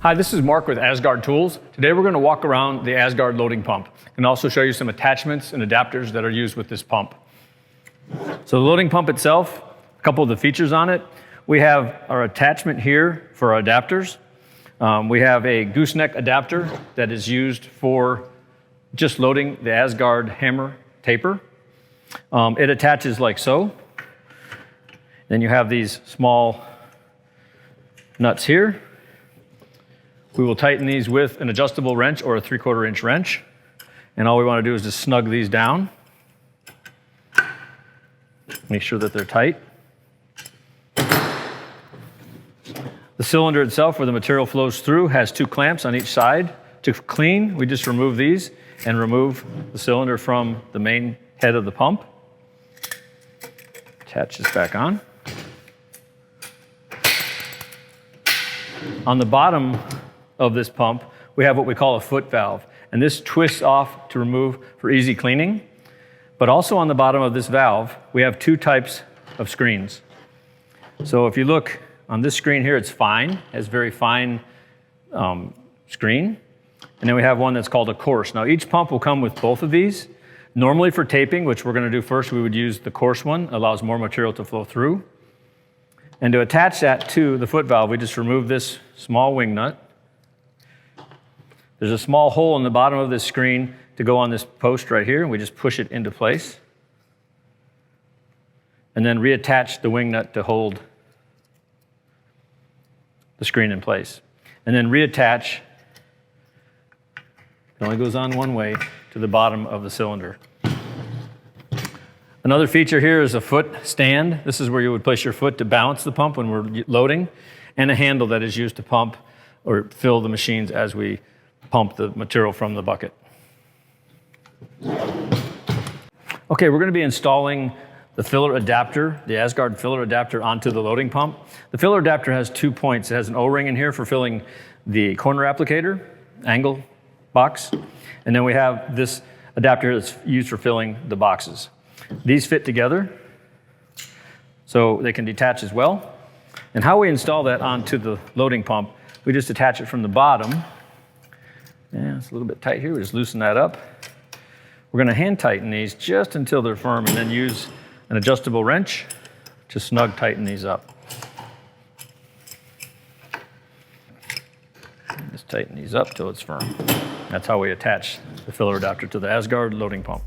Hi, this is Mark with Asgard Tools. Today we're going to walk around the Asgard loading pump and also show you some attachments and adapters that are used with this pump. So the loading pump itself, a couple of the features on it. We have our attachment here for our adapters. We have a gooseneck adapter that is used for just loading the Asgard hammer taper. It attaches like so. Then you have these small nuts here. We will tighten these with an adjustable wrench or a 3/4 inch wrench. And all we want to do is just snug these down. Make sure that they're tight. The cylinder itself, where the material flows through, has 2 clamps on each side. To clean, we just remove these and remove the cylinder from the main head of the pump. Attach this back on. On the bottom of this pump, we have what we call a foot valve, and this twists off to remove for easy cleaning. But also on the bottom of this valve, we have 2 types of screens. So if you look on this screen here, it's fine, has very fine screen. And then we have one that's called a coarse. Now each pump will come with both of these. Normally for taping, which we're going to do first, we would use the coarse one, allows more material to flow through. And to attach that to the foot valve, we just remove this small wing nut. There's a small hole in the bottom of this screen to go on this post right here, and we just push it into place. And then reattach the wing nut to hold the screen in place. And then reattach, it only goes on one way, to the bottom of the cylinder. Another feature here is a foot stand. This is where you would place your foot to balance the pump when we're loading, and a handle that is used to pump or fill the machines as we pump the material from the bucket. Okay, we're going to be installing the filler adapter, the Asgard filler adapter, onto the loading pump. The filler adapter has 2 points. It has an O-ring in here for filling the corner applicator, angle box, and then we have this adapter that's used for filling the boxes. These fit together, so they can detach as well. And how we install that onto the loading pump, we just attach it from the bottom. Yeah, it's a little bit tight here. We just loosen that up. We're going to hand tighten these just until they're firm, and then use an adjustable wrench to snug tighten these up. Just tighten these up till it's firm. That's how we attach the filler adapter to the Asgard loading pump.